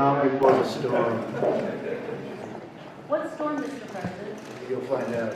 calm before the storm. What storm, Mr. President? You'll find out.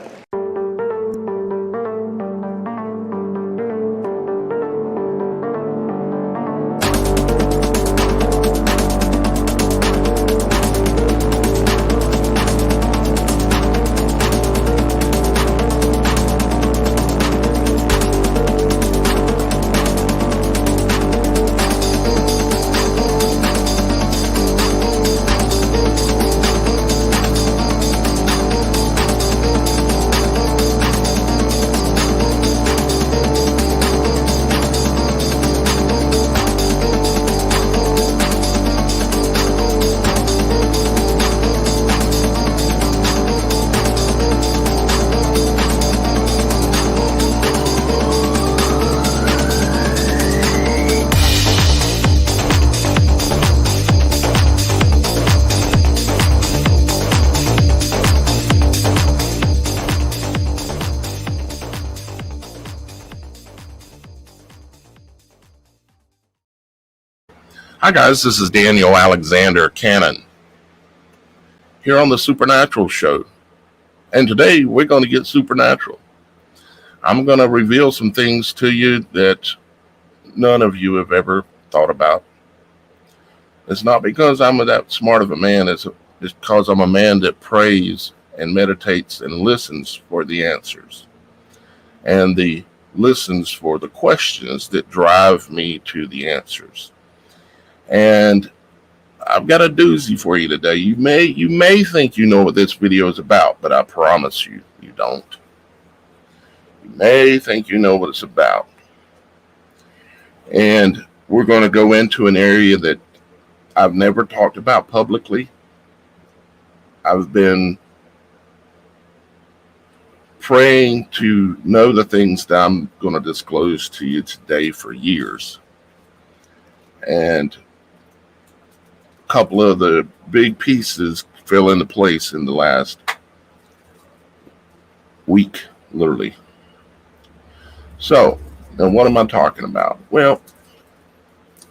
Hi guys, this is Daniel Alexander Cannon here on the Supernatural Show, and today we're going to get supernatural. I'm going to reveal some things to you that none of you have ever thought about. It's not because I'm that smart of a man, it's because I'm a man that prays and meditates and listens for the answers, and listens for the questions that drive me to the answers. And I've got a doozy for you today. You may think you know what this video is about, but I promise you, you don't. You may think you know what it's about. And we're going to go into an area that I've never talked about publicly. I've been praying to know the things that I'm going to disclose to you today for years. And couple of the big pieces fell into place in the last week, literally. So, now what am I talking about? Well,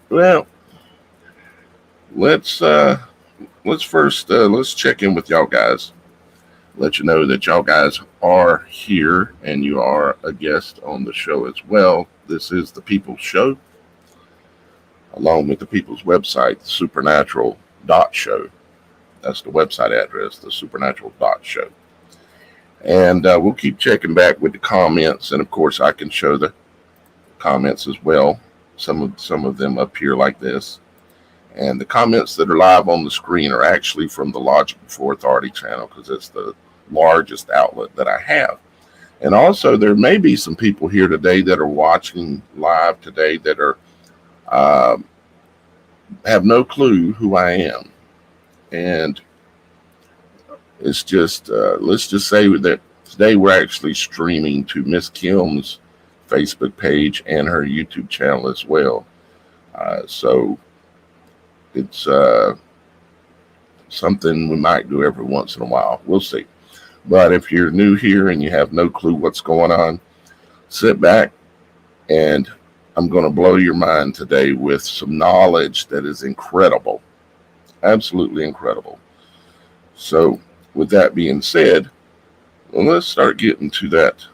let's first let's check in with y'all guys. Let you know that y'all guys are here and you are a guest on the show as well. This is the People's Show, along with the People's website, TheSupernatural.Show. That's the website address, TheSupernatural.Show. And we'll keep checking back with the comments, and of course I can show the comments as well. Some of them up here like this. And the comments that are live on the screen are actually from the Logic Before Authority channel, because it's the largest outlet that I have. And also there may be some people here today that are watching live today that are have no clue who I am, and it's just let's just say that today we're actually streaming to Miss Kim's Facebook page and her YouTube channel as well. So it's something we might do every once in a while. We'll see. But if you're new here and you have no clue what's going on, sit back, and I'm going to blow your mind today with some knowledge that is incredible. Absolutely incredible. So with that being said, well, let's start getting to that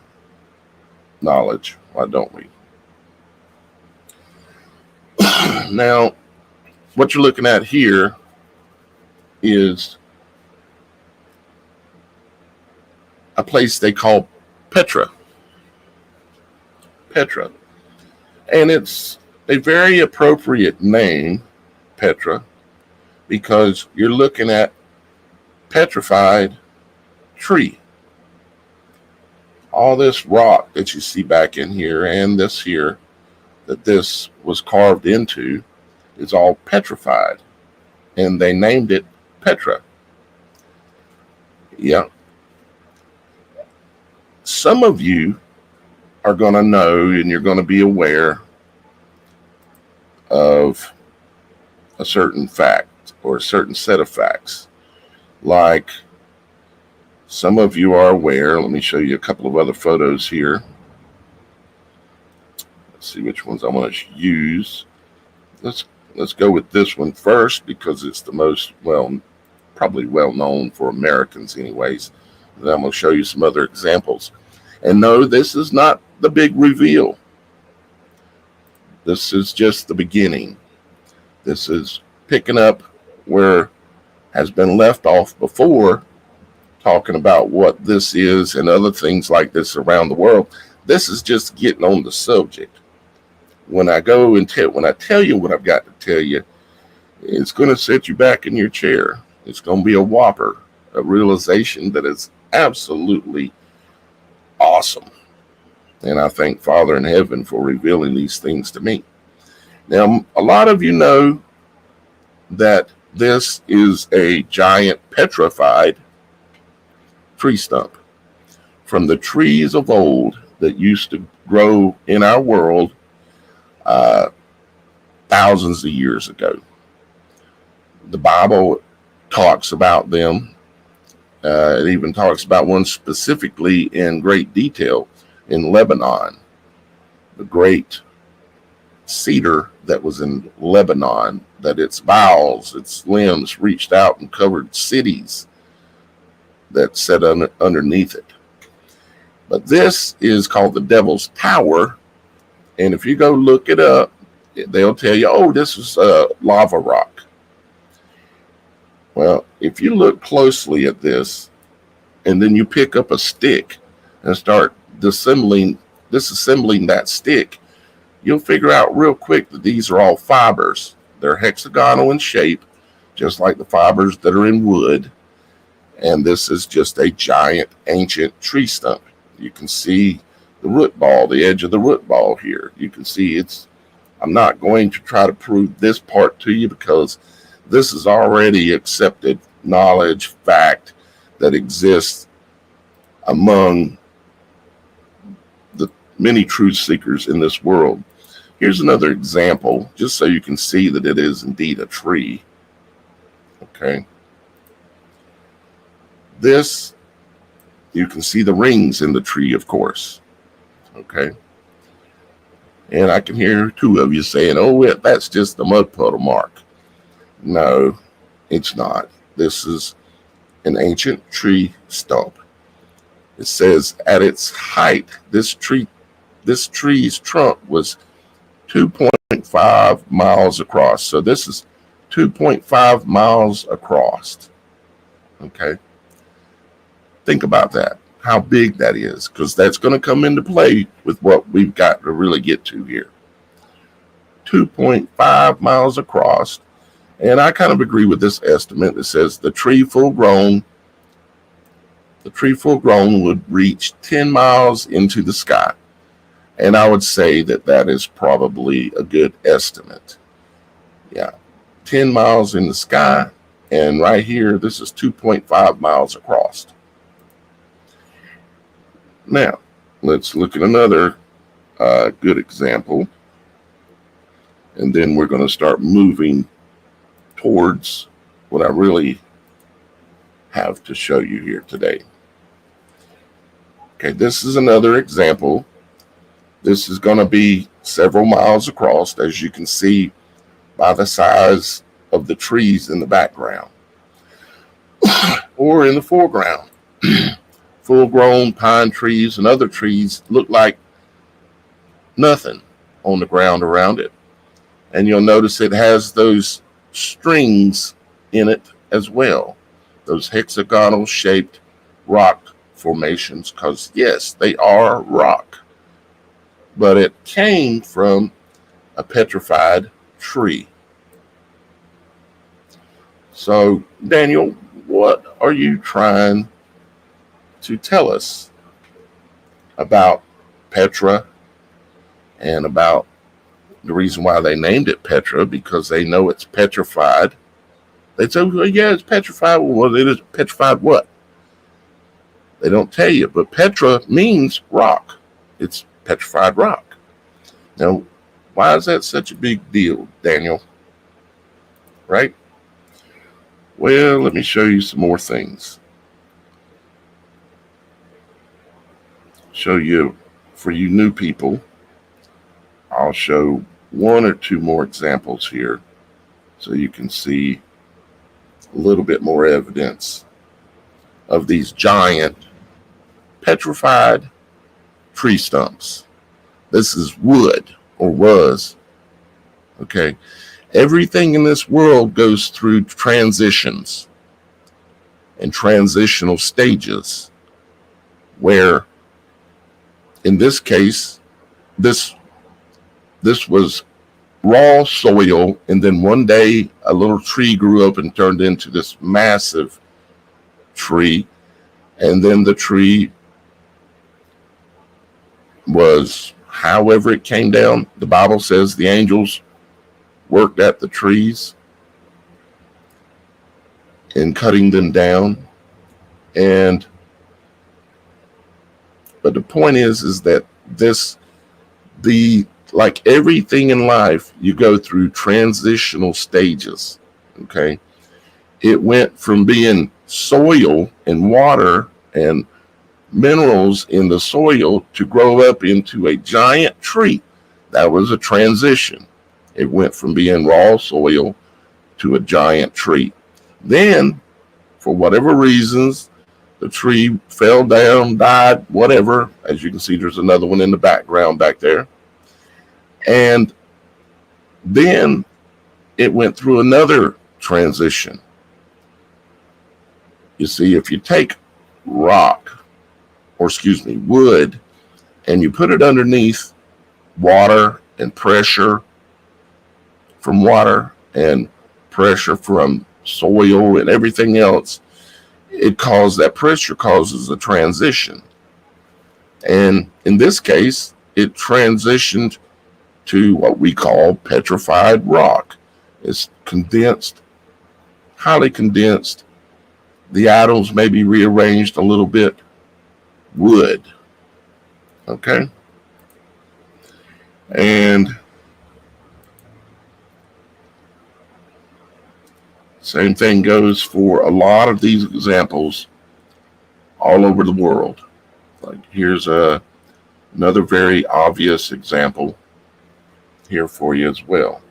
knowledge. Why don't we? Now, what you're looking at here is a place they call Petra. Petra. And it's a very appropriate name, Petra, because you're looking at petrified tree. All this rock that you see back in here and this here that this was carved into is all petrified. And they named it Petra. Yeah. Some of you are going to know, and you're going to be aware of a certain fact or a certain set of facts. Like some of you are aware, let me show you a couple of other photos here. Let's see which ones I want to use. Let's let's go with this one first because it's the most, probably well known for Americans anyways. And I'm going to show you some other examples. And no, this is not the big reveal. This is just the beginning. This is picking up where has been left off before, talking about what this is and other things like this around the world. This is just getting on the subject. When I go and when I tell you what I've got to tell you, it's going to set you back in your chair. It's going to be a whopper, a realization that is absolutely awesome. And I thank Father in heaven for revealing these things to me. Now, a lot of you know that this is a giant petrified tree stump from the trees of old that used to grow in our world thousands of years ago. The Bible talks about them. It even talks about one specifically in great detail in Lebanon, the great cedar that was in Lebanon, that its boughs, its limbs reached out and covered cities that sat underneath it. But this is called the Devil's Tower. And if you go look it up, they'll tell you, oh, this is lava rock. Well, if you look closely at this, and then you pick up a stick and start disassembling that stick, you'll figure out real quick that these are all fibers. They're hexagonal in shape, just like the fibers that are in wood. And this is just a giant ancient tree stump. You can see the root ball, the edge of the root ball here. You can see I'm not going to try to prove this part to you because this is already accepted knowledge, fact that exists among the many truth seekers in this world. Here's another example, just so you can see that it is indeed a tree. Okay. This, you can see the rings in the tree, of course. Okay. And I can hear two of you saying, oh, that's just the mud puddle mark. No, it's not. This is an ancient tree stump. It says at its height, this tree's trunk was 2.5 miles across. So this is 2.5 miles across. Okay. Think about that, how big that is, because that's going to come into play with what we've got to really get to here. 2.5 miles across. And I kind of agree with this estimate. It says the tree full grown would reach 10 miles into the sky. And I would say that is probably a good estimate. Yeah, 10 miles in the sky. And right here, this is 2.5 miles across. Now, let's look at another good example. And then we're going to start moving towards what I really have to show you here today. Okay, this is another example. This is going to be several miles across, as you can see by the size of the trees in the background or in the foreground. Full-grown pine trees and other trees look like nothing on the ground around it. And you'll notice it has those strings in it as well, those hexagonal shaped rock formations, because yes, they are rock, but it came from a petrified tree. So Daniel, what are you trying to tell us about Petra and about the reason why they named it Petra? Because they know it's petrified. They say, well, yeah, it's petrified. Well, it is petrified what? They don't tell you, but Petra means rock. It's petrified rock. Now, why is that such a big deal, Daniel? Right? Well, let me show you some more things. Show you, for you new people, I'll show one or two more examples here So you can see a little bit more evidence of these giant petrified tree stumps. This is wood, or was. Okay. Everything in this world goes through transitions and transitional stages, where in this case, this was raw soil, and then one day a little tree grew up and turned into this massive tree, and then the tree was however it came down. The Bible says the angels worked at the trees and cutting them down. But the point is that like everything in life, you go through transitional stages. Okay. It went from being soil and water and minerals in the soil to grow up into a giant tree. That was a transition. It went from being raw soil to a giant tree. Then, for whatever reasons, the tree fell down, died, whatever. As you can see, there's another one in the background back there. And then it went through another transition. You see, if you take wood, and you put it underneath water and pressure from water and pressure from soil and everything else, that pressure causes a transition. And in this case, it transitioned to what we call petrified rock. It's condensed, highly condensed. The atoms may be rearranged a little bit. Wood. Okay? And same thing goes for a lot of these examples all over the world. Like here's another very obvious example here for you as well.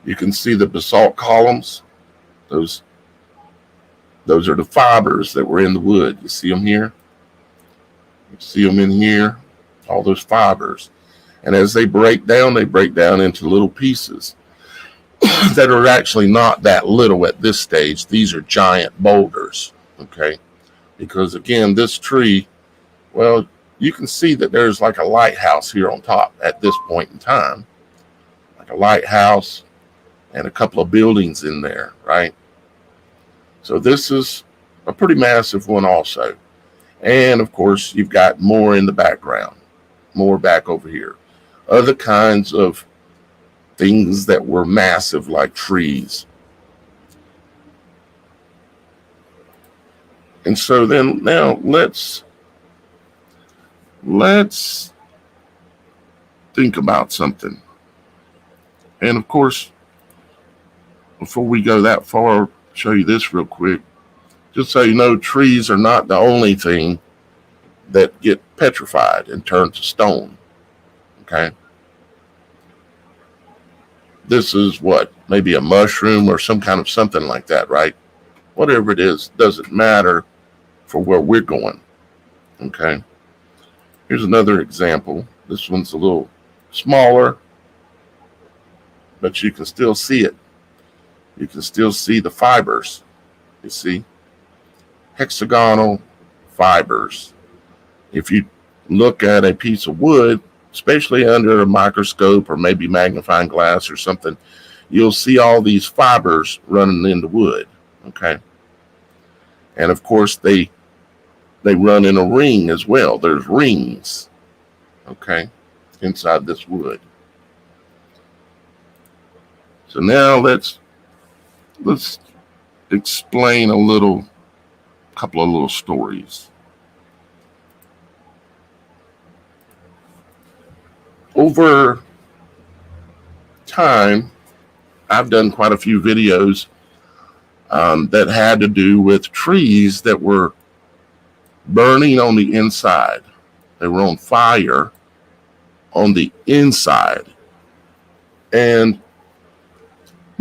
You can see the basalt columns. Those are the fibers that were in the wood. You see them here? You see them in here? All those fibers. And as they break down into little pieces that are actually not that little at this stage. These are giant boulders, okay? Because again, this tree, well, you can see that there's like a lighthouse here on top at this point in time. Like a lighthouse and a couple of buildings in there, right? So this is a pretty massive one also. And of course, you've got more in the background, more back over here. Other kinds of things that were massive like trees. And so then now let's think about something. And of course, before we go that far, I'll show you this real quick. Just so you know, trees are not the only thing that get petrified and turned to stone. Okay? This is what? Maybe a mushroom or some kind of something like that, right? Whatever it is, doesn't matter for where we're going. Okay? Here's another example. This one's a little smaller, but you can still see it. You can still see the fibers. You see? Hexagonal fibers. If you look at a piece of wood, especially under a microscope or maybe magnifying glass or something, you'll see all these fibers running into wood. Okay? And of course, they run in a ring as well. There's rings, okay, inside this wood. So now let's explain a couple of little stories. Over time, I've done quite a few videos that had to do with trees that were burning on the inside. They were on fire on the inside. And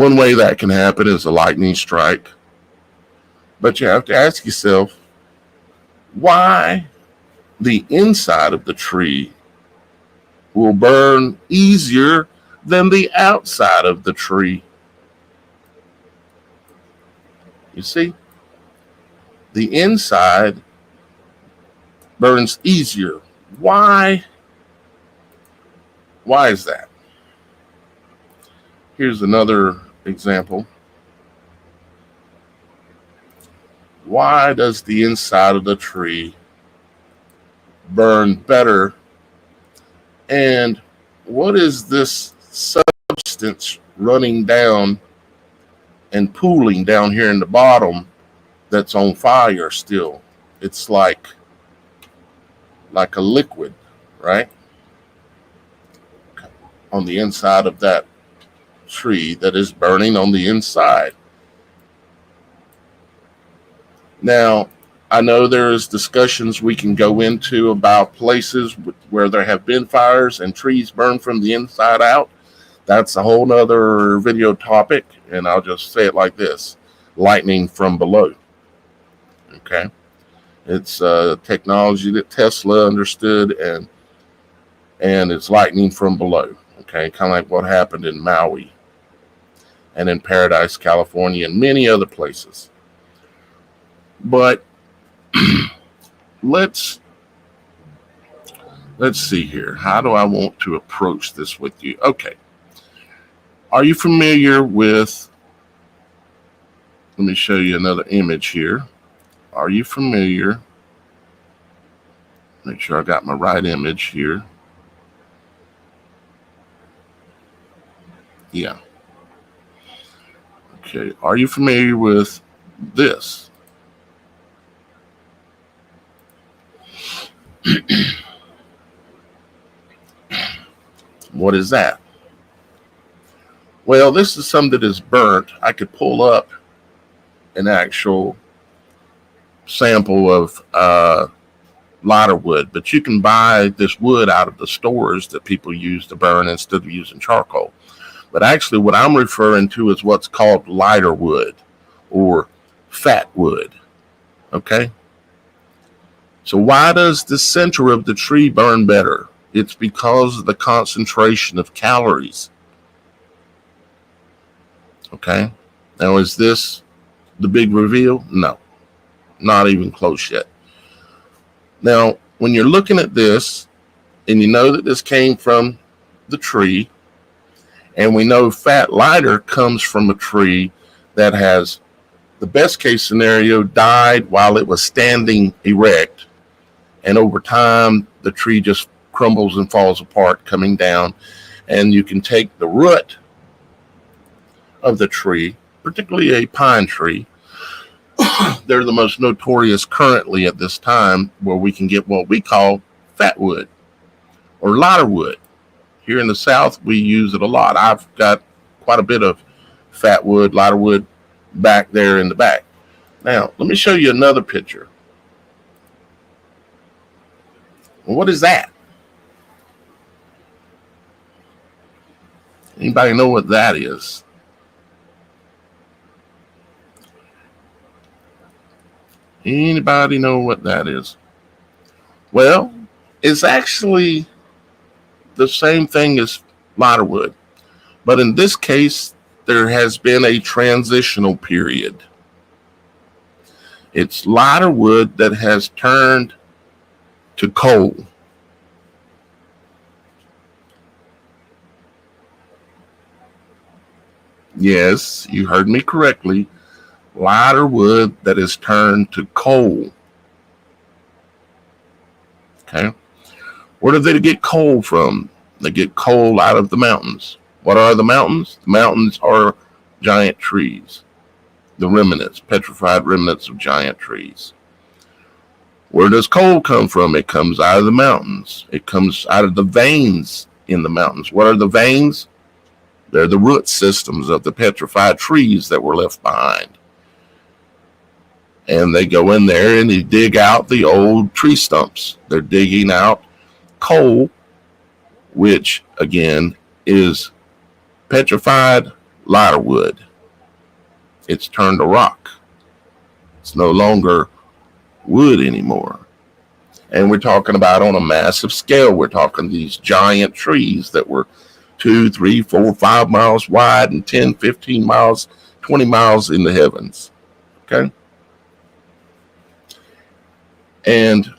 One way that can happen is a lightning strike. But you have to ask yourself why the inside of the tree will burn easier than the outside of the tree. You see, the inside burns easier. Why? Why is that? Here's another example. Why does the inside of the tree burn better? And what is this substance running down and pooling down here in the bottom that's on fire still? It's like a liquid, right? On the inside of that tree that is burning on the inside. Now, I know there's discussions we can go into about places where there have been fires and trees burn from the inside out. That's a whole nother video topic, and I'll just say it like this: lightning from below. Okay, it's technology that Tesla understood, and it's lightning from below. Okay, kind of like what happened in Maui and in Paradise, California, and many other places. But let's see here. How do I want to approach this with you? Okay. Are you familiar with, let me show you another image here. Are you familiar? Make sure I got my right image here. Yeah. Okay. Are you familiar with this? What is that? Well, this is something that is burnt. I could pull up an actual sample of lighter wood, but you can buy this wood out of the stores that people use to burn instead of using charcoal. But actually what I'm referring to is what's called lighter wood or fat wood. Okay? So why does the center of the tree burn better? It's because of the concentration of calories. Okay? Now, is this the big reveal? No, not even close yet. Now, when you're looking at this, and you know that this came from the tree, and we know fat lighter comes from a tree that has, the best case scenario, died while it was standing erect, and over time the tree just crumbles and falls apart, coming down, and you can take the root of the tree, particularly a pine tree. They're the most notorious currently at this time, where we can get what we call fat wood or lighter wood. Here in the South, we use it a lot. I've got quite a bit of fat wood, lighter wood back there in the back. Now, let me show you another picture. Well, what is that? Anybody know what that is? Anybody know what that is? Well, it's actually the same thing as lighter wood, but in this case, there has been a transitional period. It's lighter wood that has turned to coal. Yes, you heard me correctly. Lighter wood that is turned to coal. Okay. Where do they get coal from? They get coal out of the mountains. What are the mountains? The mountains are giant trees. The remnants, petrified remnants of giant trees. Where does coal come from? It comes out of the mountains. It comes out of the veins in the mountains. What are the veins? They're the root systems of the petrified trees that were left behind. And they go in there and they dig out the old tree stumps. They're digging out coal, which again is petrified lighter wood. It's turned to rock. It's no longer wood anymore. And we're talking about on a massive scale. We're talking these giant trees that were 2, 3, 4, 5 miles wide and 10, 15 miles, 20 miles in the heavens. Okay? And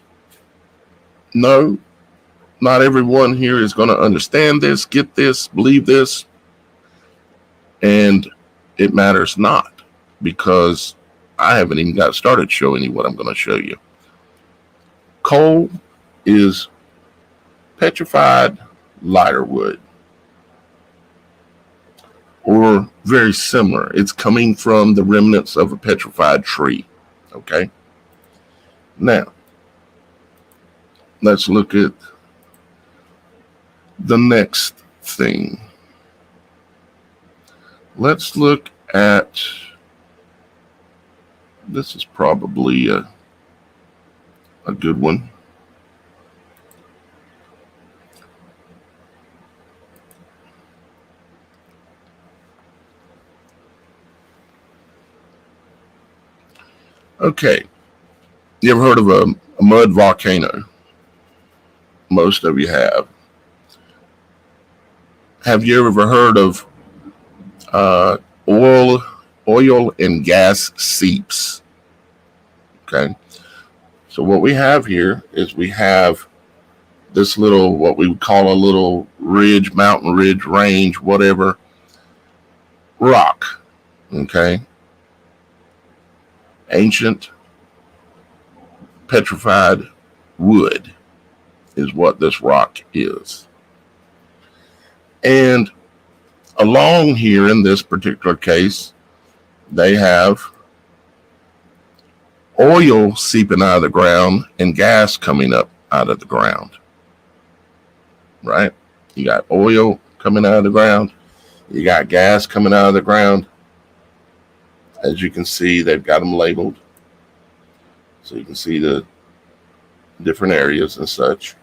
no, not everyone here is going to understand this, get this, believe this. And it matters not, because I haven't even got started showing you what I'm going to show you. Coal is petrified lighter wood, or very similar. It's coming from the remnants of a petrified tree. Okay. Now, let's look at the next thing. Let's look at, this is probably a good one. Okay. You ever heard of a mud volcano? Most of you have. Have you ever heard of oil and gas seeps? Okay. So what we have here is we have this little, what we would call a little ridge, mountain ridge, range, whatever, rock. Okay. Ancient petrified wood is what this rock is. And along here in this particular case, they have oil seeping out of the ground and gas coming up out of the ground. Right? You got oil coming out of the ground. You got gas coming out of the ground. As you can see, they've got them labeled. So you can see the different areas and such.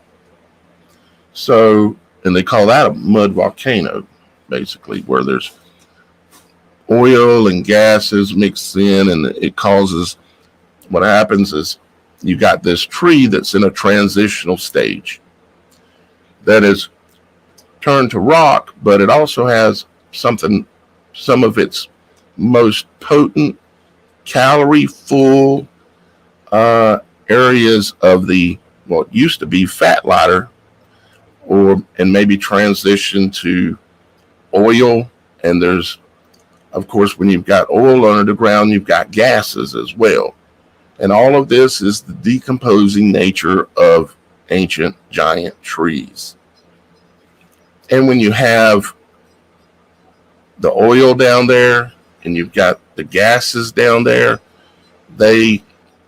So, and they call that a mud volcano, basically, where there's oil and gases mixed in, and it causes, what happens is you got this tree that's in a transitional stage that is turned to rock, but it also has some of its most potent, calorie-full areas of the, what used to be fat lighter, and maybe transition to oil. And there's, of course, when you've got oil under the ground, you've got gases as well. And all of this is the decomposing nature of ancient giant trees. And when you have the oil down there and you've got the gases down there, they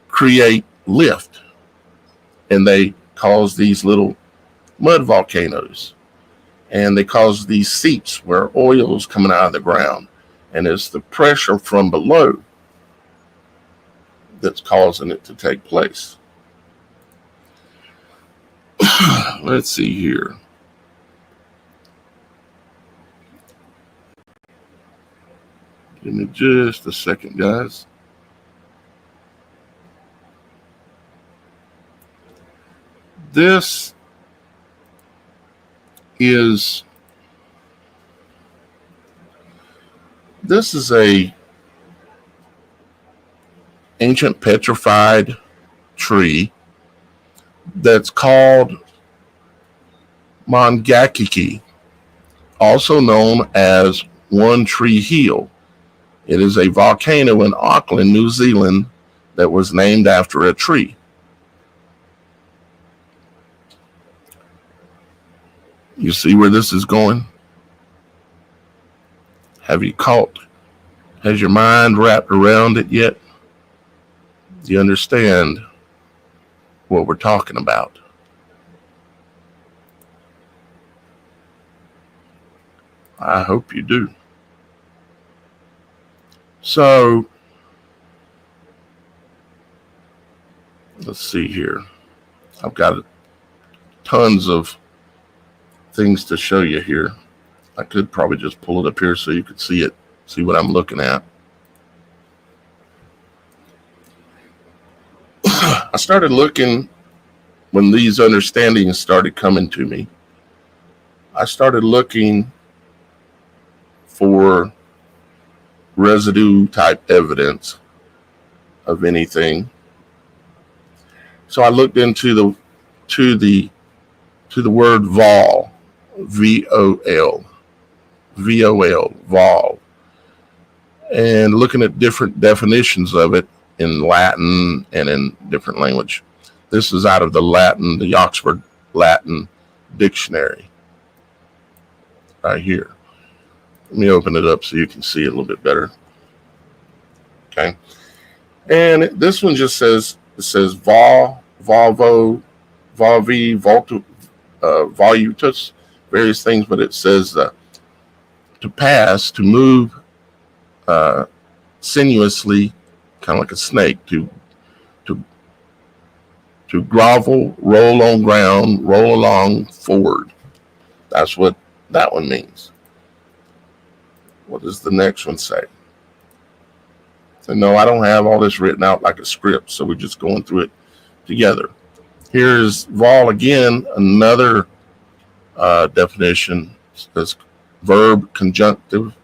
create lift, and they cause these little mud volcanoes, and they cause these seeps where oil is coming out of the ground, and it's the pressure from below that's causing it to take place. Let's see here. Give me just a second, guys. This is a ancient petrified tree that's called Mangakiki, also known as One Tree Hill. It is a volcano in Auckland, New Zealand, that was named after a tree. You see where this is going? Have you caught? Has your mind wrapped around it yet? Do you understand what we're talking about? I hope you do. So, let's see here. I've got tons of things to show you here. I could probably just pull it up here so you could see it See what I'm looking at. I started looking when these understandings started coming to me. I started looking for residue type evidence of anything. So I looked into the word vol, VOL, vol, and looking at different definitions of it in Latin and in different language. This is out of the Oxford Latin Dictionary right here. Let me open it up so you can see it a little bit better. Okay. And this one just says, it says vol, volvo, volvi, volutus, various things, but it says to pass, to move sinuously, kind of like a snake, to grovel, roll on ground, roll along, forward. That's what that one means. What does the next one say? So no, I don't have all this written out like a script, so we're just going through it together. Here's vol again, another definition. It says verb, conjunction,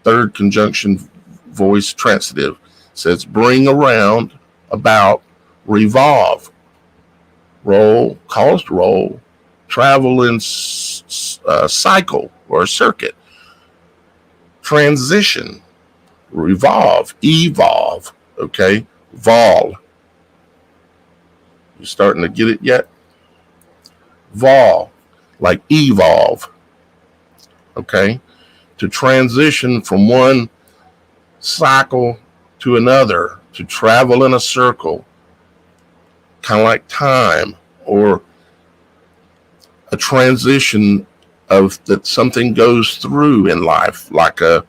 third conjunction, voice, transitive. It says bring around, about, revolve, roll, cause to roll, travel in cycle or circuit, transition, revolve, evolve. Okay, vol. You starting to get it yet? Vol, like evolve. Okay, to transition from one cycle to another, to travel in a circle, kind of like time, or a transition of that something goes through in life, like a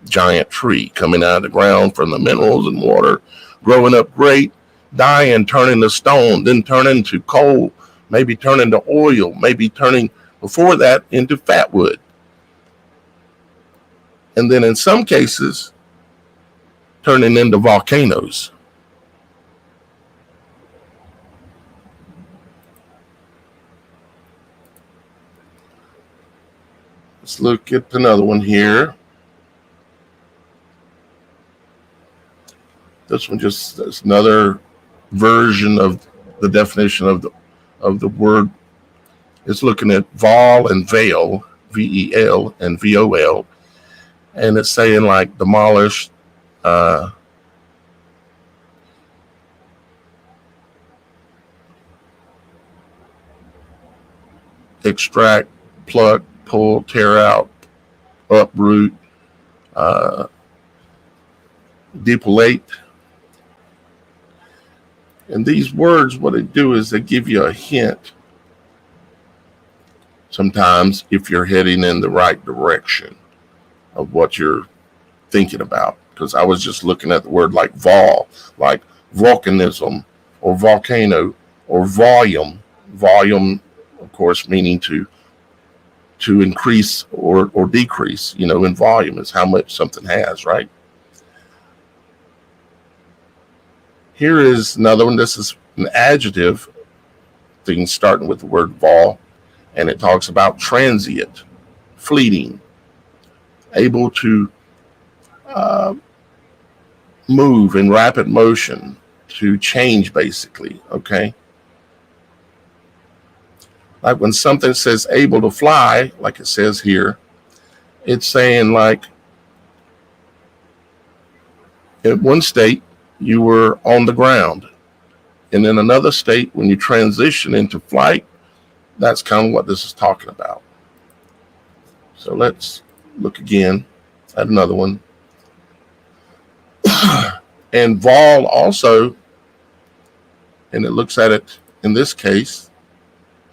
giant tree coming out of the ground from the minerals and water, growing up great, dying, turning to stone, then turning to coal, maybe turning to oil, maybe turning before that into fat wood. And then in some cases, turning into volcanoes. Let's look at another one here. This one just is another version of the definition of the word. It's looking at vol and veil, VEL and VOL, and it's saying like demolish, extract, pluck, pull, tear out, uproot, depilate. And these words, what they do is they give you a hint sometimes if you're heading in the right direction of what you're thinking about. Because I was just looking at the word like vol, like volcanism or volcano or volume. Volume, of course, meaning to increase or decrease, in volume is how much something has, right? Here is another one. This is an adjective thing starting with the word vol, and it talks about transient, fleeting, able to move in rapid motion, to change, basically, okay? Like when something says able to fly, like it says here, it's saying like in one state you were on the ground, and in another state when you transition into flight, that's kind of what this is talking about. So let's look again at another one. And vol also, and it looks at it in this case,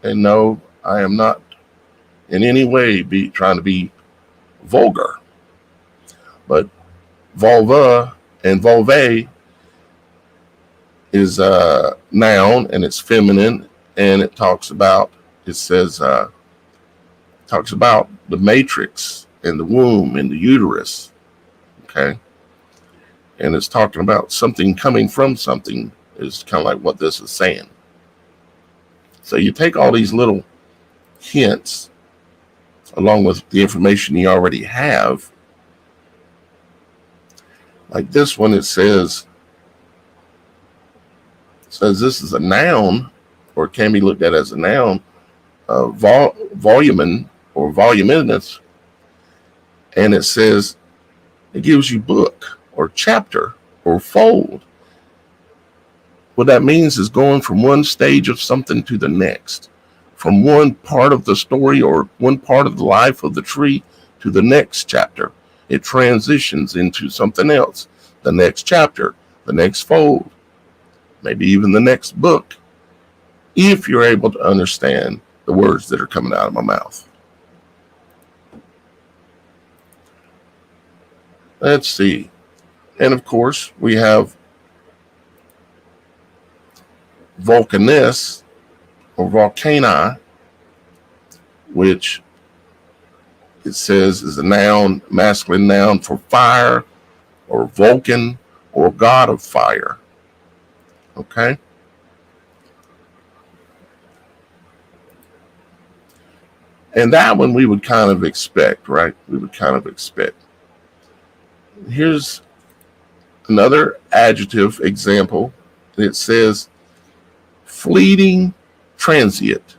and no, I am not in any way trying to be vulgar, but vulva and vulvae is a noun, and it's feminine, and it talks about the matrix in the womb, in the uterus. Okay. And it's talking about something coming from something is kind of like what this is saying. So you take all these little hints along with the information you already have. Like this one, it says this is a noun, or can be looked at as a noun, volumen or voluminous, and it says it gives you book or chapter or fold. What that means is going from one stage of something to the next, from one part of the story or one part of the life of the tree to the next chapter. It transitions into something else, the next chapter, the next fold, maybe even the next book, if you're able to understand the words that are coming out of my mouth. Let's see. And of course, we have Volcanoes or volcani, which it says is a noun, masculine noun for fire or Vulcan or god of fire. Okay. And that one we would kind of expect, right? We would kind of expect. Here's another adjective example. It says fleeting transient.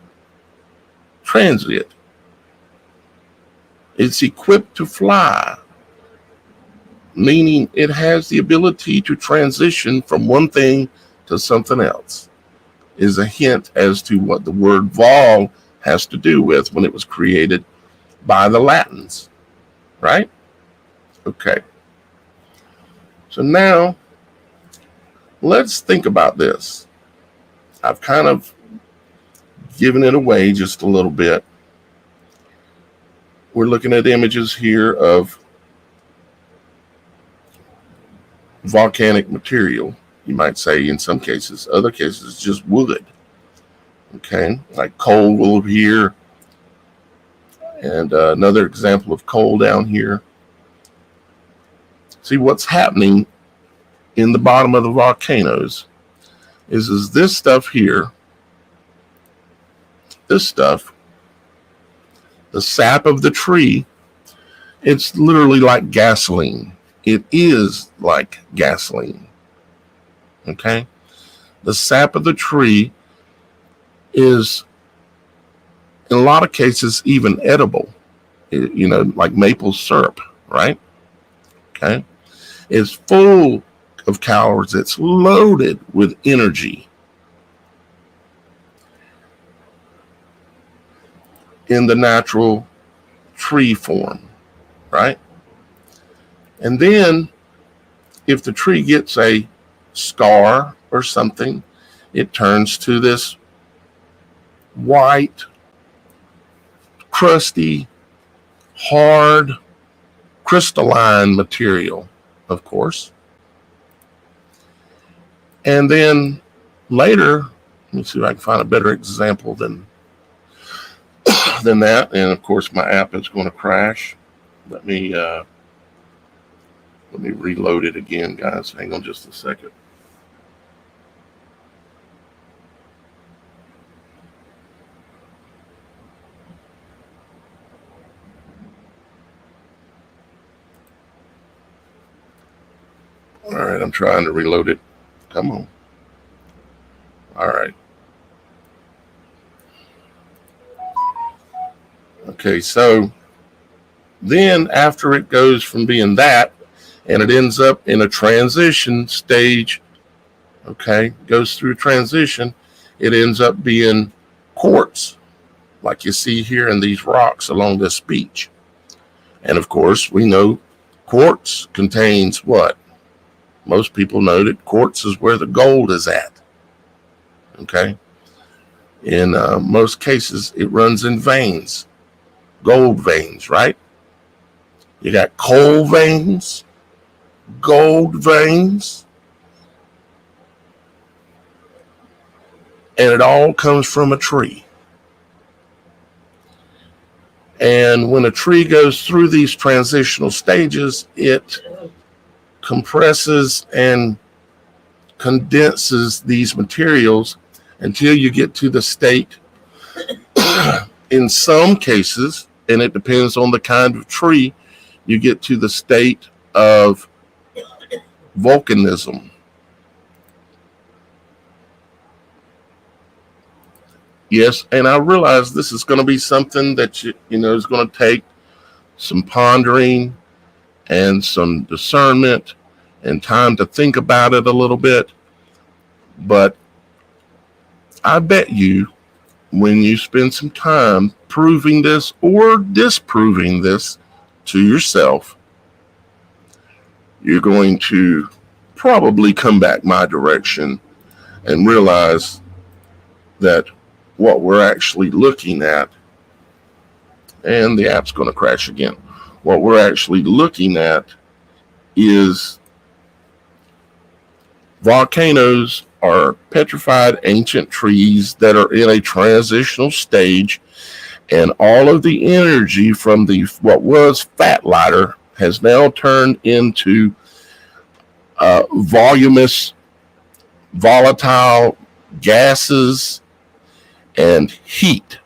Transient. It's equipped to fly, meaning it has the ability to transition from one thing to something else. Is a hint as to what the word vol has to do with when it was created by the Latins, right? Okay. So now let's think about this. I've kind of given it away just a little bit. We're looking at images here of volcanic material, you might say in some cases. Other cases, just wood. Okay, like coal over here. And another example of coal down here. See, what's happening in the bottom of the volcanoes is this stuff here, this stuff, the sap of the tree, it's literally like gasoline. It is like gasoline. Okay? The sap of the tree is, in a lot of cases, even edible. Like maple syrup, right? Okay? It's full of calories. It's loaded with energy. In the natural tree form, right? And then if the tree gets a scar or something, it turns to this white, crusty, hard, crystalline material, of course. And then later, let me see if I can find a better example than that. And of course, my app is going to crash. Let me reload it again, guys. Hang on just a second. All right, I'm trying to reload it. Come on. All right. Okay, so then after it goes from being that, and it ends up in a transition stage, okay, goes through transition, it ends up being quartz, like you see here in these rocks along this beach. And of course, we know quartz contains what? Most people know that quartz is where the gold is at. Okay. In most cases, it runs in veins, gold veins, right? You got coal veins, gold veins, and it all comes from a tree. And when a tree goes through these transitional stages, it compresses and condenses these materials until you get to the state, in some cases, and it depends on the kind of tree, you get to the state of volcanism. Yes, and I realize this is going to be something that you know is going to take some pondering and some discernment and time to think about it a little bit. But I bet you when you spend some time proving this or disproving this to yourself, you're going to probably come back my direction and realize that what we're actually looking at, and the app's going to crash again, what we're actually looking at is volcanoes are petrified ancient trees that are in a transitional stage, and all of the energy from the what was fat lighter has now turned into voluminous, volatile gases and heat.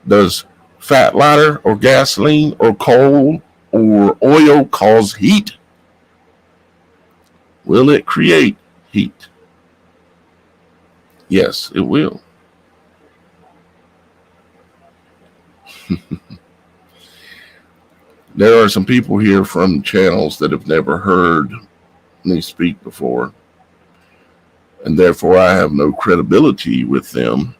Does fat lighter or gasoline or coal or oil cause heat? Will it create heat? Yes, it will. There are some people here from channels that have never heard me speak before, and therefore I have no credibility with them,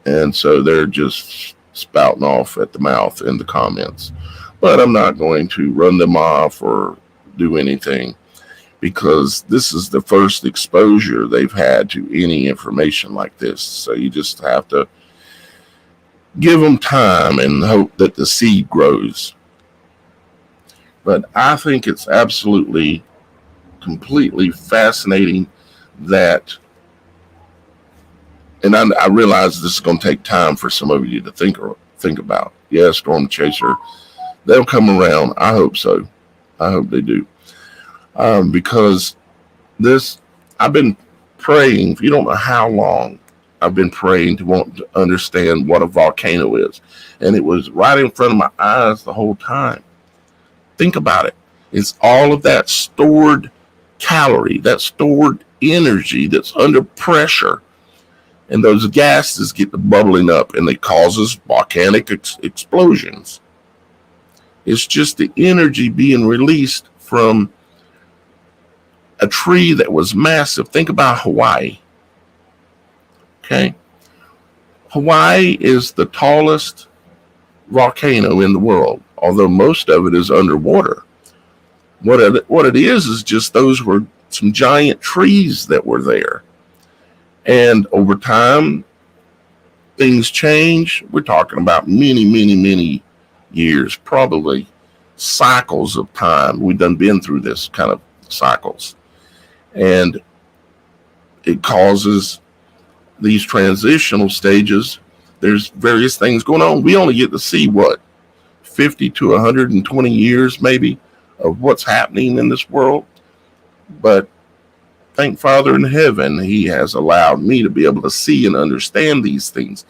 and so they're just spouting off at the mouth in the comments. But I'm not going to run them off or do anything, because this is the first exposure they've had to any information like this. So you just have to give them time and hope that the seed grows. But I think it's absolutely, completely fascinating that, and I realize this is going to take time for some of you to think about. Yeah, Storm Chaser, they'll come around. I hope so. I hope they do. Because this, I've been praying, you don't know how long I've been praying to want to understand what a volcano is. And it was right in front of my eyes the whole time. Think about it. It's all of that stored calorie, that stored energy that's under pressure. And those gases get to bubbling up and it causes volcanic explosions. It's just the energy being released from a tree that was massive. Think about Hawaii. Okay. Hawaii is the tallest volcano in the world, although most of it is underwater. What it is just those were some giant trees that were there. And over time, things change. We're talking about many, many, many years, probably cycles of time. We've been through this kind of cycles. And it causes these transitional stages. There's various things going on. We only get to see 50 to 120 years maybe of what's happening in this world. But thank Father in heaven, he has allowed me to be able to see and understand these things.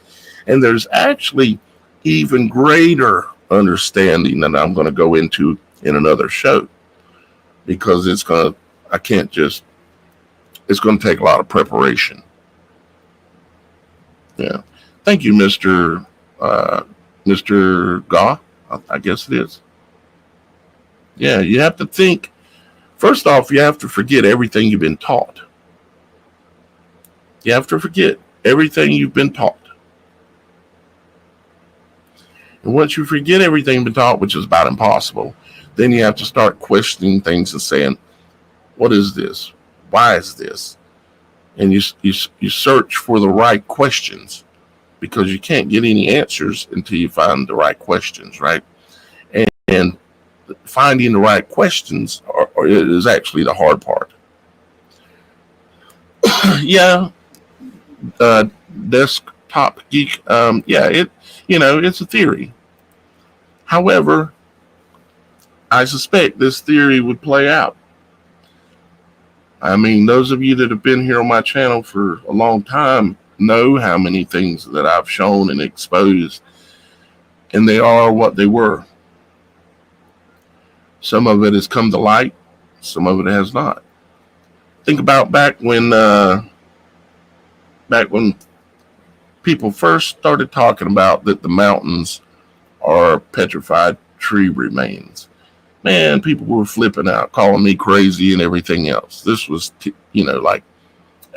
And there's actually even greater understanding that I'm going to go into in another show, because it's going to take a lot of preparation. Yeah. Thank you, Mr. Gaw, I guess it is. Yeah, you have to think. First off, you have to forget everything you've been taught. You have to forget everything you've been taught. And once you forget everything you've been taught, which is about impossible, then you have to start questioning things and saying, what is this? Why is this? And you search for the right questions, because you can't get any answers until you find the right questions, right? And finding the right questions is actually the hard part. Desktop top geek. It's a theory. However, I suspect this theory would play out. I mean, those of you that have been here on my channel for a long time know how many things that I've shown and exposed, and they are what they were. Some of it has come to light, some of it has not. Think about back when people first started talking about that the mountains are petrified tree remains. Man, people were flipping out, calling me crazy and everything else. This was, like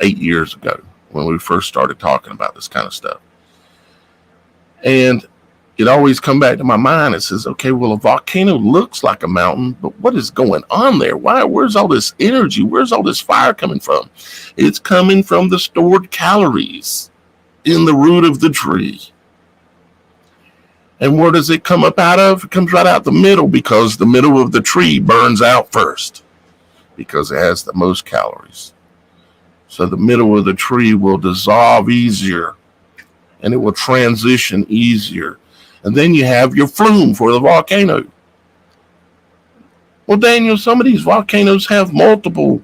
8 years ago when we first started talking about this kind of stuff. And it always come back to my mind. It says, okay, well, a volcano looks like a mountain, but what is going on there? Where's all this energy? Where's all this fire coming from? It's coming from the stored calories in the root of the tree. And where does it come up out of? It comes right out the middle, because the middle of the tree burns out first because it has the most calories. So the middle of the tree will dissolve easier and it will transition easier. And then you have your flume for the volcano. Well, Daniel, some of these volcanoes have multiple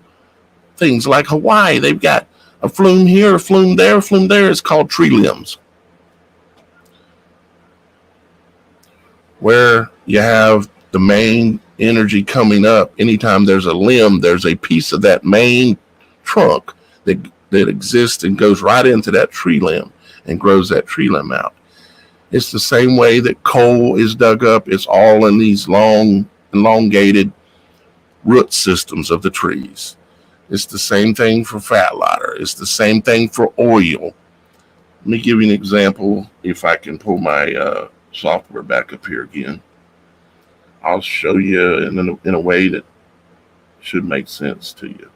things, like Hawaii. They've got a flume here, a flume there, a flume there. It's called tree limbs, where you have the main energy coming up. Anytime there's a limb, there's a piece of that main trunk that exists and goes right into that tree limb and grows that tree limb out. It's the same way that coal is dug up. It's all in these long, elongated root systems of the trees. It's the same thing for fat lighter. It's the same thing for oil. Let me give you an example. If I can pull my software back up here again, I'll show you in a way that should make sense to you.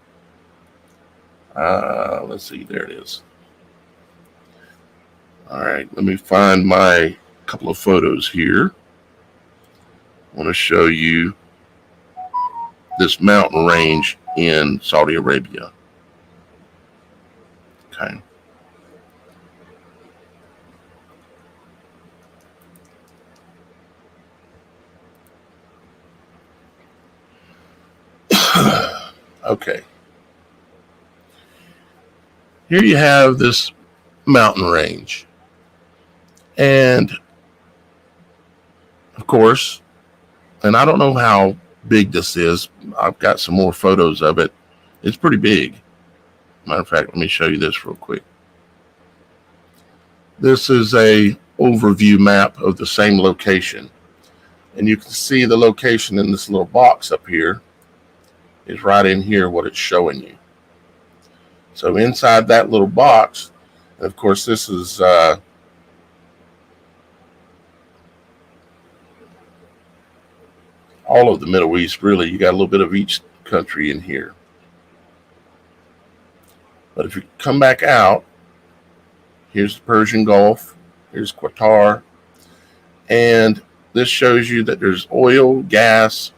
Let's see, there it is. All right, let me find my couple of photos here. I want to show you this mountain range in Saudi Arabia. Okay. Okay. Here you have this mountain range. And of course, and I don't know how big this is. I've got some more photos of it. It's pretty big. Matter of fact, let me show you this real quick. This is a overview map of the same location. And you can see the location in this little box up here is right in here, what it's showing you. So inside that little box, and of course, this is all of the Middle East, really. You got a little bit of each country in here. But if you come back out, here's the Persian Gulf, here's Qatar, and this shows you that there's oil, gas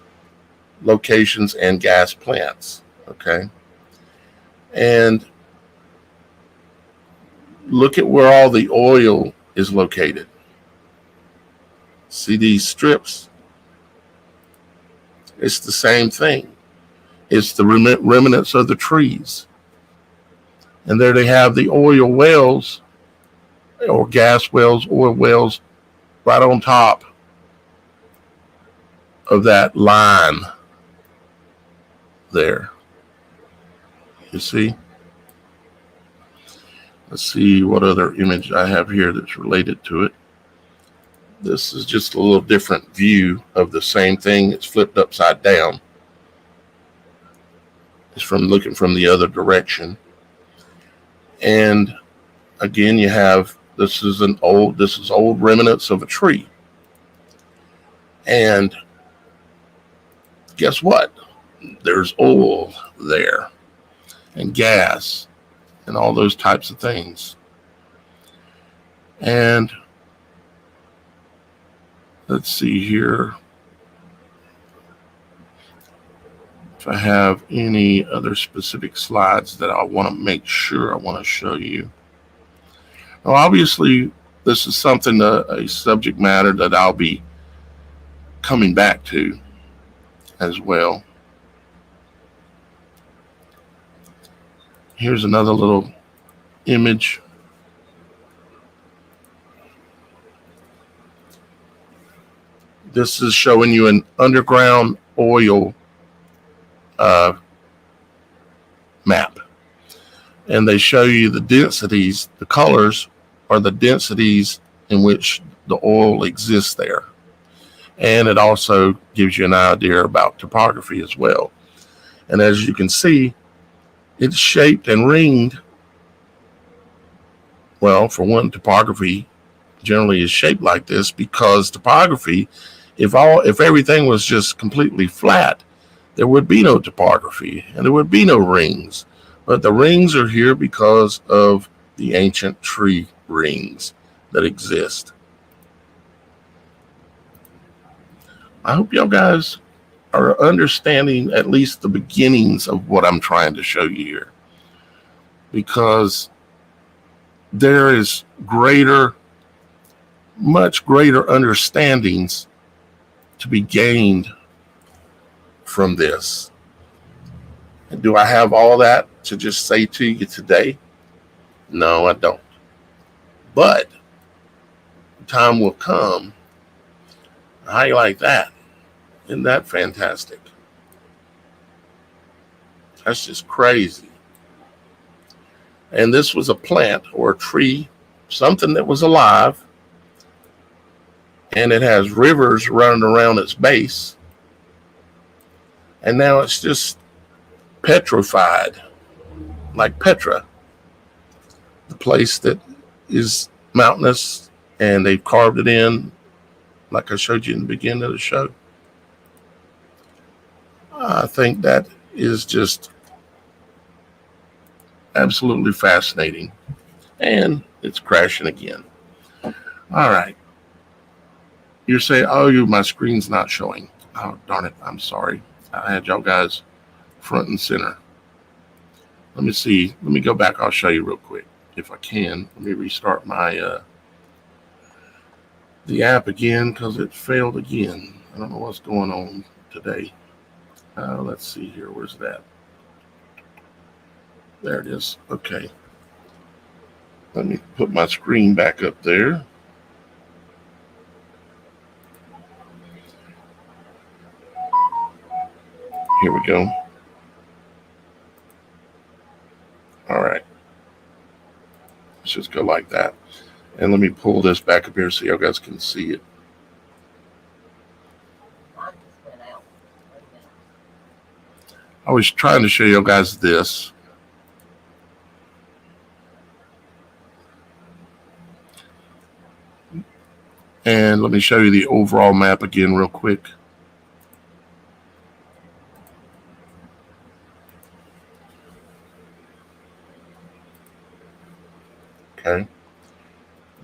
locations, and gas plants, okay? And look at where all the oil is located. See these strips? It's the same thing. It's the remnants of the trees. And there they have the oil wells, or gas wells, oil wells, right on top of that line there. You see? Let's see what other image I have here that's related to it. This is just a little different view of the same thing. It's flipped upside down. It's from looking from the other direction. And again, you have, this is old remnants of a tree. And guess what? There's oil there, and gas, and all those types of things. And let's see here if I have any other specific slides that I want to make sure I want to show you. Now, obviously, this is something, a subject matter that I'll be coming back to as well. Here's another little image. This is showing you an underground oil map. And they show you the densities, the colors are the densities in which the oil exists there. And it also gives you an idea about topography as well. And as you can see, it's shaped and ringed. Well, for one, topography generally is shaped like this because topography, if everything was just completely flat, there would be no topography and there would be no rings. But the rings are here because of the ancient tree rings that exist. I hope y'all guys are understanding at least the beginnings of what I'm trying to show you here, because there is much greater understandings to be gained from this. And do I have all that to just say to you today? No, I don't. But time will come. How you like that? Isn't that fantastic? That's just crazy. And this was a plant or a tree, something that was alive, and it has rivers running around its base. And now it's just petrified, like Petra, the place that is mountainous, and they've carved it in, like I showed you in the beginning of the show. I think that is just absolutely fascinating. And it's crashing again. All right. You're saying, oh, my screen's not showing. Oh, darn it. I'm sorry. I had y'all guys front and center. Let me see. Let me go back. I'll show you real quick if I can. Let me restart my the app again because it failed again. I don't know what's going on today. Let's see here. Where's that? There it is. Okay. Let me put my screen back up there. Here we go. All right. Let's just go like that. And let me pull this back up here so you guys can see it. I was trying to show you guys this. And let me show you the overall map again real quick. Okay.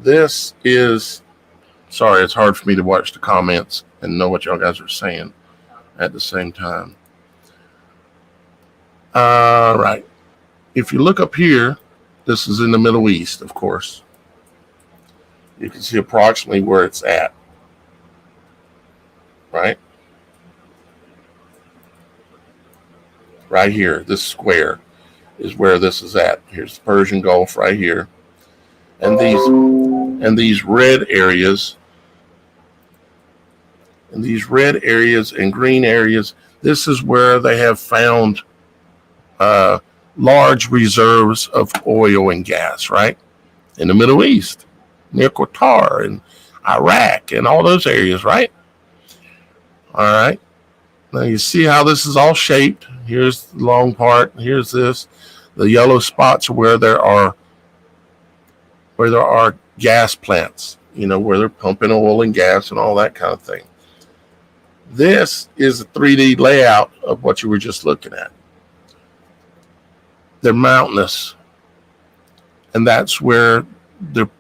This is, sorry, it's hard for me to watch the comments and know what y'all guys are saying at the same time. All right. If you look up here, this is in the Middle East, of course. You can see approximately where it's at. Right? Right here, this square is where this is at. Here's the Persian Gulf right here. And these red areas and green areas, this is where they have found large reserves of oil and gas, right? In the Middle East, near Qatar and Iraq and all those areas, right? All right. Now you see how this is all shaped. Here's the long part. Here's this. The yellow spots are where there are gas plants, where they're pumping oil and gas and all that kind of thing. This is a 3D layout of what you were just looking at. They're mountainous, and that's where they're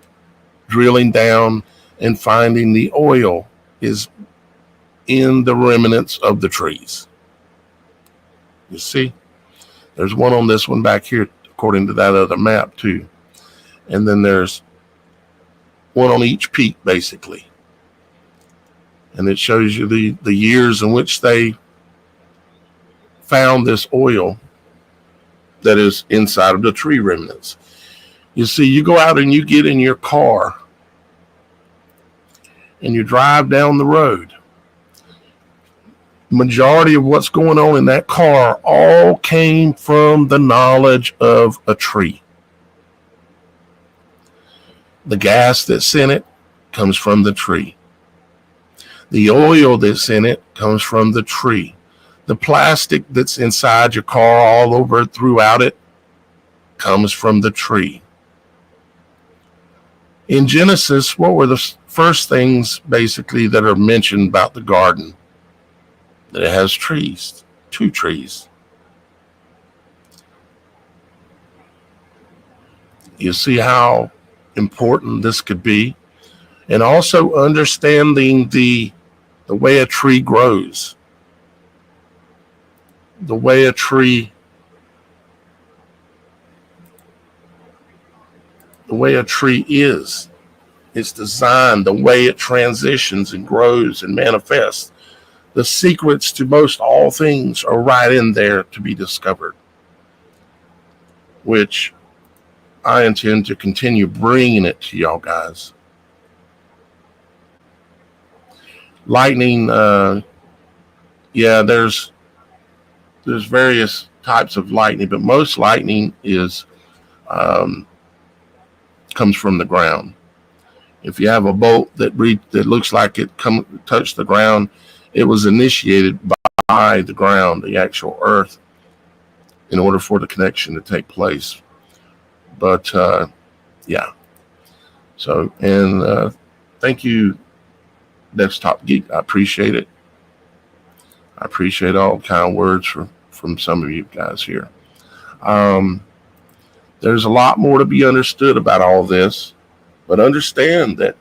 drilling down and finding the oil is in the remnants of the trees. You see, there's one on this one back here, according to that other map too. And then there's one on each peak, basically. And it shows you the years in which they found this oil that is inside of the tree remnants. You see, you go out and you get in your car and you drive down the road. Majority of what's going on in that car all came from the knowledge of a tree. The gas that's in it comes from the tree. The oil that's in it comes from the tree. The plastic that's inside your car all over throughout it comes from the tree. In Genesis, what were the first things basically that are mentioned about the garden? That it has trees, 2 trees. You see how important this could be? And also understanding the way a tree grows, the way a tree is, its design, the way it transitions and grows and manifests. The secrets to most all things are right in there to be discovered, which I intend to continue bringing it to y'all guys. Lightning, there's various types of lightning, but most lightning is comes from the ground. If you have a bolt that looks like it touched the ground, it was initiated by the ground, the actual earth, in order for the connection to take place. But so, and thank you, Desktop Geek. I appreciate it. I appreciate all kind words from some of you guys here. There's a lot more to be understood about all this, but understand that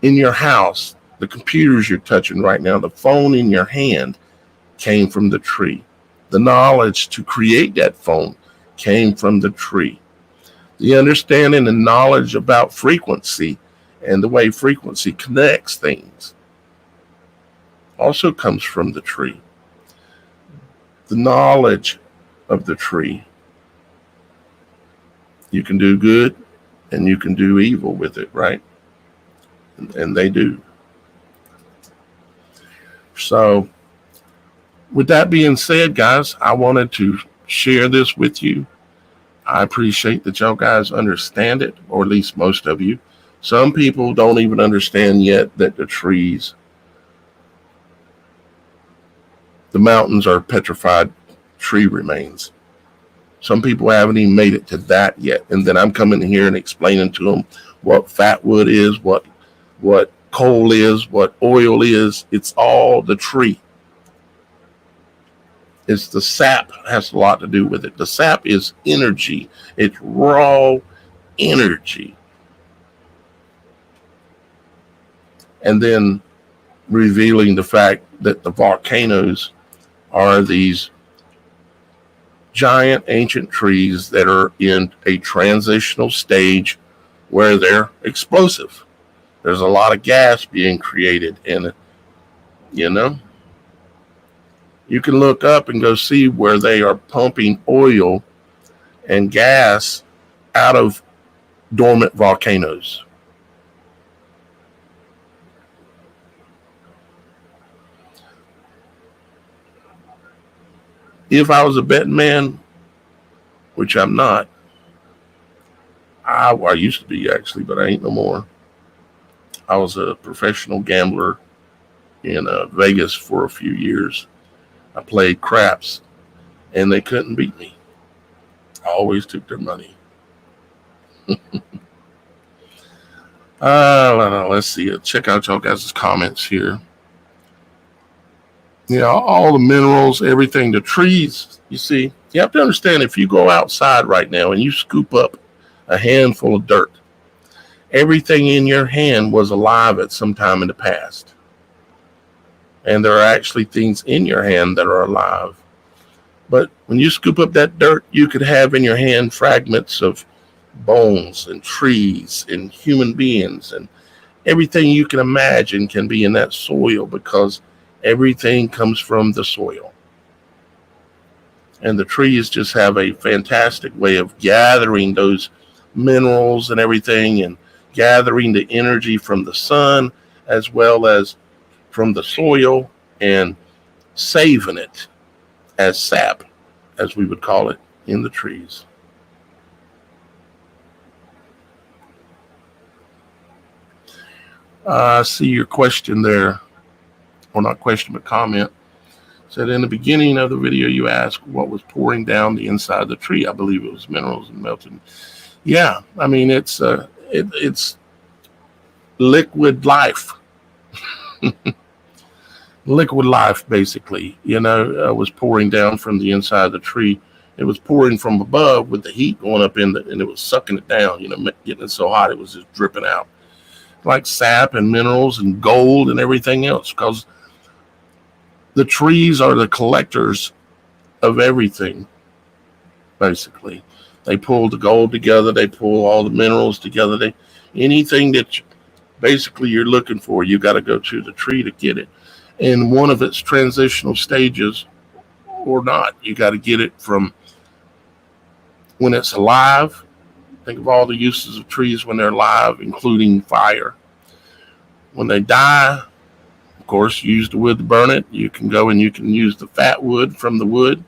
in your house, the computers you're touching right now, the phone in your hand came from the tree. The knowledge to create that phone came from the tree. The understanding and knowledge about frequency and the way frequency connects things also comes from the tree. The knowledge of the tree. You can do good and you can do evil with it, right? And they do. So, with that being said, guys, I wanted to share this with you. I appreciate that y'all guys understand it, or at least most of you. Some people don't even understand yet that the mountains are petrified tree remains. Some people haven't even made it to that yet. And then I'm coming here and explaining to them what fat wood is, what coal is, what oil is. It's all the tree. It's the sap has a lot to do with it. The sap is energy. It's raw energy. And then revealing the fact that the volcanoes are these giant ancient trees that are in a transitional stage where they're explosive. There's a lot of gas being created in it, you know. You can look up and go see where they are pumping oil and gas out of dormant volcanoes. If I was a betting man, which I'm not, I used to be actually, but I ain't no more. I was a professional gambler in Vegas for a few years. I played craps, and they couldn't beat me. I always took their money. Let's see. Check out y'all guys' comments here. You know, all the minerals, everything, the trees, you see. You have to understand, if you go outside right now and you scoop up a handful of dirt, everything in your hand was alive at some time in the past. And there are actually things in your hand that are alive. But when you scoop up that dirt, you could have in your hand fragments of bones and trees and human beings, and everything you can imagine can be in that soil, because everything comes from the soil. And the trees just have a fantastic way of gathering those minerals and everything, and gathering the energy from the sun as well as from the soil, and saving it as sap, as we would call it, in the trees. I see your question there, or not question, but comment. Said, in the beginning of the video, you asked what was pouring down the inside of the tree. I believe it was minerals and melting. Yeah, I mean, it's liquid life. Liquid life, basically, was pouring down from the inside of the tree. It was pouring from above with the heat going up and it was sucking it down, getting it so hot it was just dripping out. Like sap and minerals and gold and everything else, because the trees are the collectors of everything, basically. They pull the gold together, they pull all the minerals together. Anything that basically you're looking for, you got to go to the tree to get it. In one of its transitional stages or not, you got to get it from when it's alive. Think of all the uses of trees when they're alive, including fire. When they die, of course, use the wood to burn it. You can go and you can use the fat wood from the wood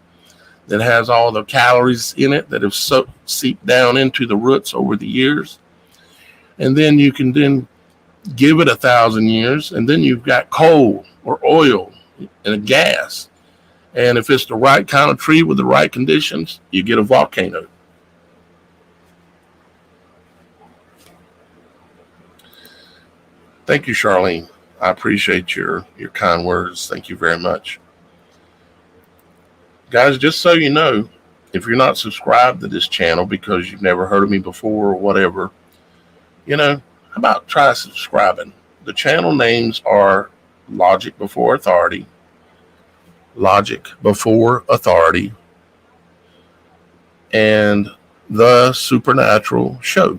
that has all the calories in it that have seeped down into the roots over the years. And then you can then give it 1,000 years, and then you've got coal or oil and a gas. And if it's the right kind of tree with the right conditions, you get a volcano. Thank you, Charlene. I appreciate your kind words. Thank you very much. Guys, just so you know, if you're not subscribed to this channel because you've never heard of me before or whatever, how about try subscribing? The channel names are Logic Before Authority, Logic Before Authority, and The Supernatural Show.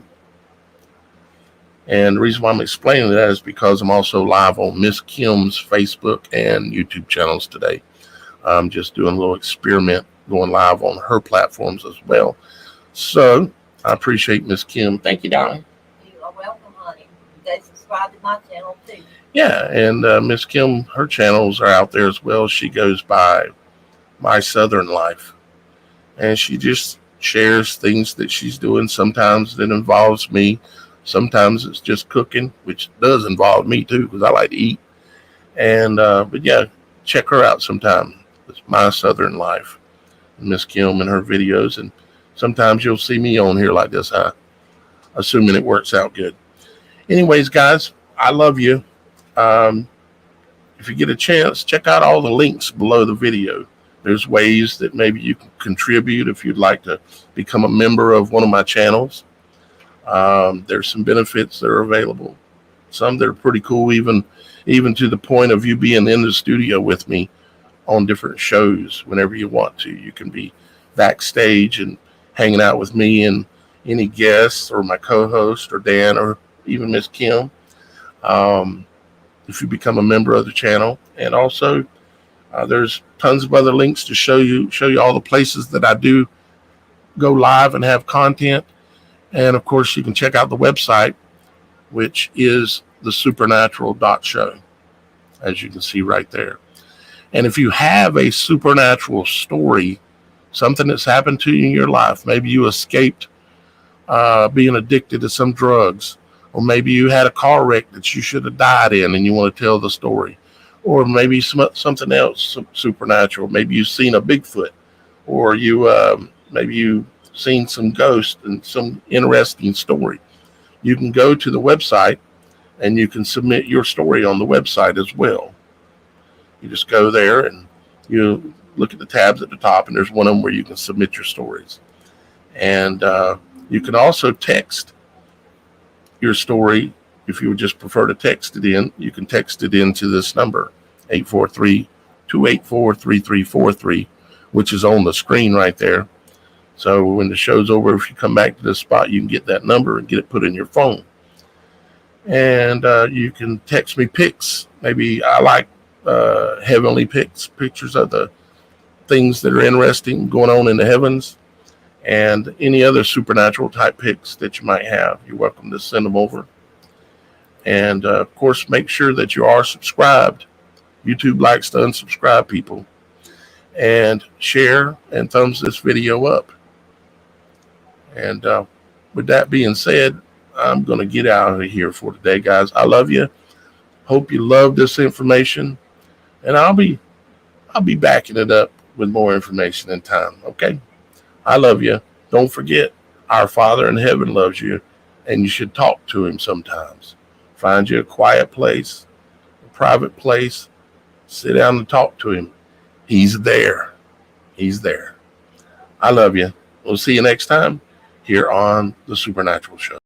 And the reason why I'm explaining that is because I'm also live on Miss Kim's Facebook and YouTube channels today. I'm just doing a little experiment going live on her platforms as well. So I appreciate Miss Kim. Thank you, darling. You are welcome, honey. They subscribe to my channel too. Yeah, and Miss Kim, her channels are out there as well. She goes by My Southern Life, and she just shares things that she's doing. Sometimes that involves me. Sometimes it's just cooking, which does involve me too, because I like to eat. And but yeah, check her out sometime. It's My Southern Life, Miss Kim and her videos. And sometimes you'll see me on here like this, assuming it works out good. Anyways, guys, I love you. If you get a chance, check out all the links below the video. There's ways that maybe you can contribute if you'd like to become a member of one of my channels. There's some benefits that are available. Some that are pretty cool, even to the point of you being in the studio with me on different shows whenever you want to. You can be backstage and hanging out with me and any guests or my co-host or Dan or even Miss Kim. If you become a member of the channel. And also there's tons of other links to show you all the places that I do go live and have content. And of course, you can check out the website, which is TheSupernatural.Show, as you can see right there. And if you have a supernatural story, something that's happened to you in your life, maybe you escaped being addicted to some drugs, or maybe you had a car wreck that you should have died in and you want to tell the story, or maybe something else supernatural. Maybe you've seen a Bigfoot, or maybe you seen some ghosts and some interesting story. You can go to the website and you can submit your story on the website as well. You just go there and you look at the tabs at the top, and there's one of them where you can submit your stories. And you can also text your story. If you would just prefer to text it in, you can text it into this number, 843-284-3343, which is on the screen right there. So when the show's over, if you come back to this spot, you can get that number and get it put in your phone. And you can text me pics. Maybe I like heavenly pics, pictures of the things that are interesting going on in the heavens, and any other supernatural type pics that you might have. You're welcome to send them over. And of course, make sure that you are subscribed. YouTube likes to unsubscribe people. And share and thumbs this video up. And with that being said, I'm going to get out of here for today, guys. I love you. Hope you love this information. And I'll be backing it up with more information in time. Okay? I love you. Don't forget, our Father in heaven loves you, and you should talk to him sometimes. Find you a quiet place, a private place. Sit down and talk to him. He's there. He's there. I love you. We'll see you next time here on The Supernatural Show.